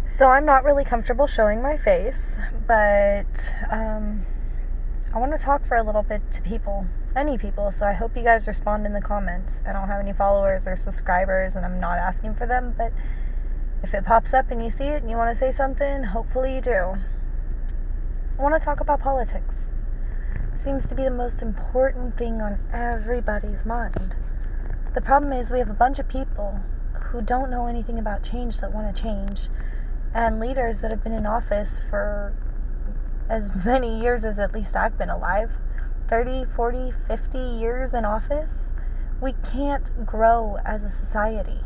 So I'm not really comfortable showing my face, but I want to talk for a little bit to people, any people, so I hope you guys respond in the comments. I don't have any followers or subscribers, and I'm not asking for them, but if it pops up and you see it and you want to say something, hopefully you do. I want to talk about politics. It seems to be the most important thing on everybody's mind. The problem is we have a bunch of people who don't know anything about change that want to change, and leaders that have been in office for as many years as at least I've been alive, 30, 40, 50 years in office. We can't grow as a society.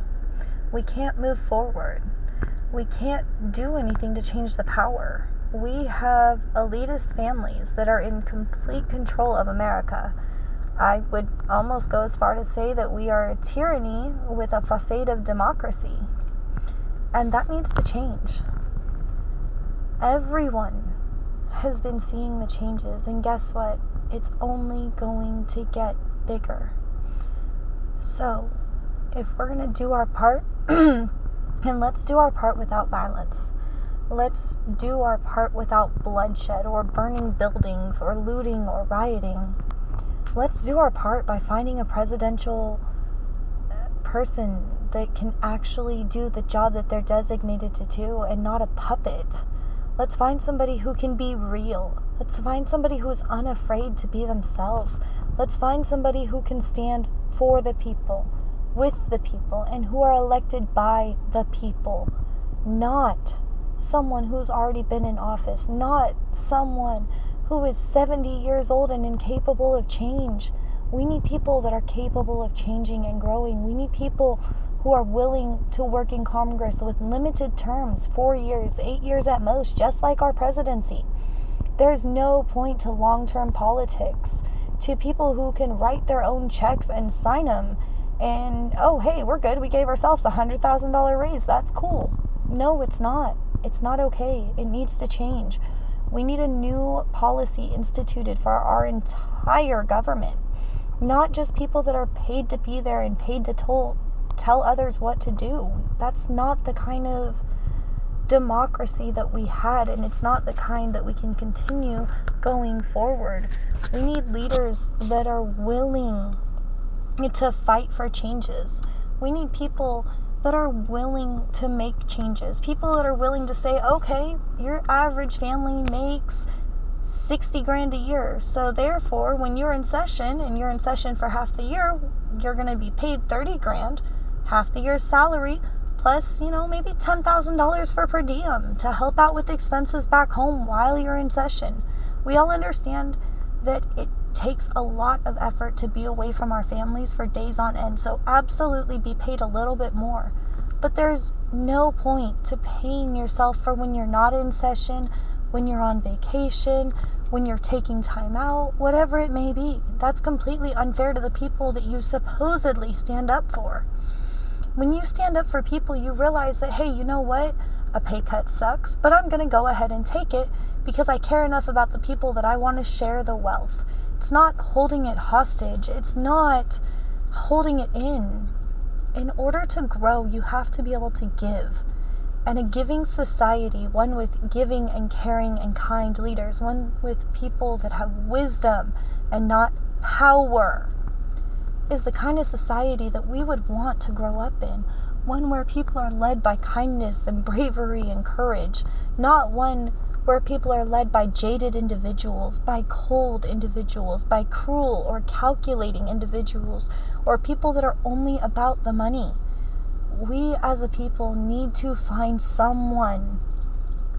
We can't move forward. We can't do anything to change the power. We have elitist families that are in complete control of America. I would almost go as far to say that we are a tyranny with a facade of democracy. And that needs to change. Everyone has been seeing the changes, and guess what? It's only going to get bigger. So, if we're going to do our part, and let's do our part without violence. Let's do our part without bloodshed or burning buildings or looting or rioting. Let's do our part by finding a presidential person that can actually do the job that they're designated to do and not a puppet. Let's find somebody who can be real. Let's find somebody who is unafraid to be themselves. Let's find somebody who can stand for the people, with the people, and who are elected by the people. Not someone who's already been in office. Not someone who is 70 years old and incapable of change. We need people that are capable of changing and growing. We need people who are willing to work in Congress with limited terms, 4 years, 8 years at most, just like our presidency. There's no point to long-term politics, to people who can write their own checks and sign them, and, oh, hey, we're good. We gave ourselves a $100,000 raise. That's cool. No, it's not. It's not okay. It needs to change. We need a new policy instituted for our entire government. Not just people that are paid to be there and paid to tell others what to do. That's not the kind of democracy that we had, and it's not the kind that we can continue going forward. We need leaders that are willing to fight for changes. We need people that are willing to make changes. People that are willing to say, okay, your average family makes 60 grand a year. So therefore, when you're in session and you're in session for half the year, you're going to be paid 30 grand, half the year's salary, plus, maybe $10,000 for per diem to help out with expenses back home while you're in session. We all understand that it takes a lot of effort to be away from our families for days on end. So absolutely be paid a little bit more. But there's no point to paying yourself for when you're not in session, when you're on vacation, when you're taking time out, whatever it may be. That's completely unfair to the people that you supposedly stand up for. When you stand up for people, you realize that, hey, you know what? A pay cut sucks, but I'm going to go ahead and take it because I care enough about the people that I want to share the wealth. It's not holding it hostage. It's not holding it in. In order to grow, you have to be able to give. And a giving society, one with giving and caring and kind leaders, one with people that have wisdom and not power, is the kind of society that we would want to grow up in. One where people are led by kindness and bravery and courage, not one where people are led by jaded individuals, by cold individuals, by cruel or calculating individuals, or people that are only about the money. We as a people need to find someone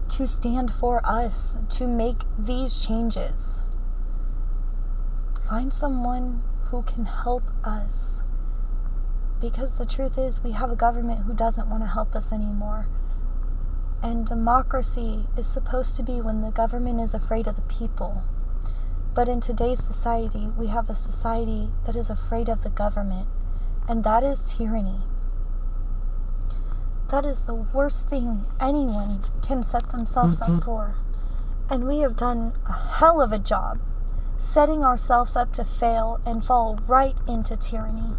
to stand for us, to make these changes. Find someone who can help us. Because the truth is, we have a government who doesn't want to help us anymore. And democracy is supposed to be when the government is afraid of the people. But in today's society, we have a society that is afraid of the government. And that is tyranny. That is the worst thing anyone can set themselves up for. And we have done a hell of a job setting ourselves up to fail and fall right into tyranny.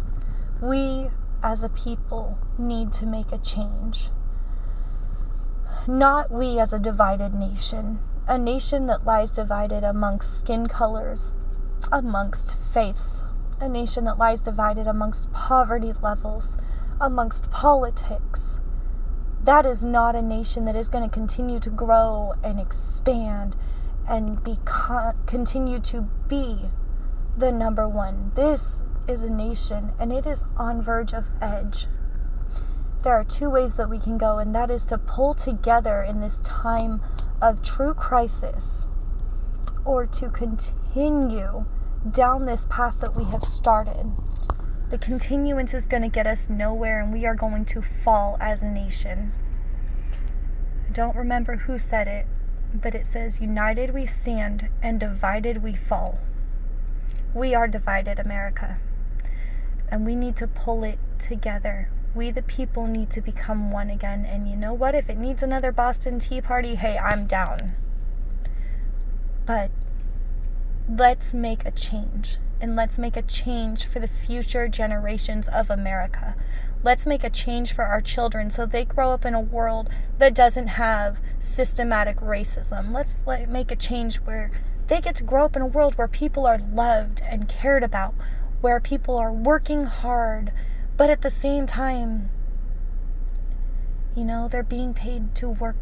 We, as a people, need to make a change. not we as a divided nation, a nation that lies divided amongst skin colors, amongst faiths, a nation that lies divided amongst poverty levels, amongst politics. That is not a nation that is going to continue to grow and expand and continue to be the number one. This is a nation, and it is on verge of edge. There are two ways that we can go, and that is to pull together in this time of true crisis, or to continue down this path that we have started. The continuance is going to get us nowhere, and we are going to fall as a nation. I don't remember who said it, but it says, "United we stand, and divided we fall." We are divided, America, and we need to pull it together. We, the people, need to become one again. And you know what? If it needs another Boston Tea Party, hey, I'm down. But let's make a change. And let's make a change for the future generations of America. Let's make a change for our children so they grow up in a world that doesn't have systematic racism. Let's make a change where they get to grow up in a world where people are loved and cared about, where people are working hard, but at the same time, they're being paid to work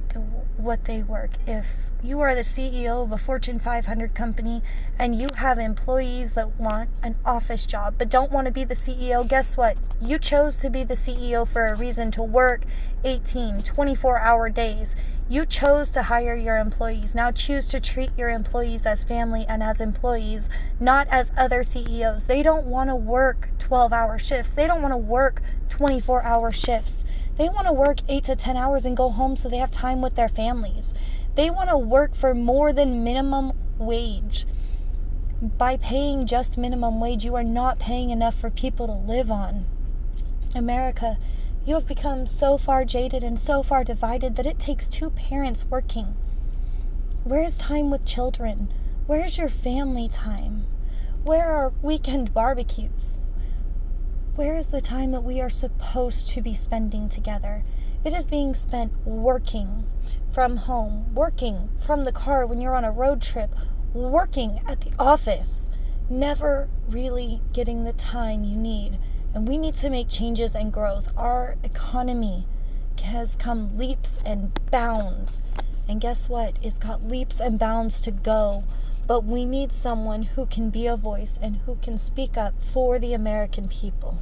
what they work. If you are the CEO of a Fortune 500 company and you have employees that want an office job but don't want to be the CEO, guess what? You chose to be the CEO for a reason, to work 18, 24-hour days. You chose to hire your employees. Now choose to treat your employees as family and as employees, not as other CEOs. They don't want to work 12-hour shifts. They don't want to work 24-hour shifts. They want to work 8 to 10 hours and go home so they have time with their families. They want to work for more than minimum wage. By paying just minimum wage, you are not paying enough for people to live on. America, you have become so far jaded and so far divided that it takes two parents working. Where is time with children? Where is your family time? Where are weekend barbecues? Where is the time that we are supposed to be spending together? It is being spent working from home, working from the car when you're on a road trip, working at the office, never really getting the time you need. And we need to make changes and growth. Our economy has come leaps and bounds. And guess what? It's got leaps and bounds to go. But we need someone who can be a voice and who can speak up for the American people.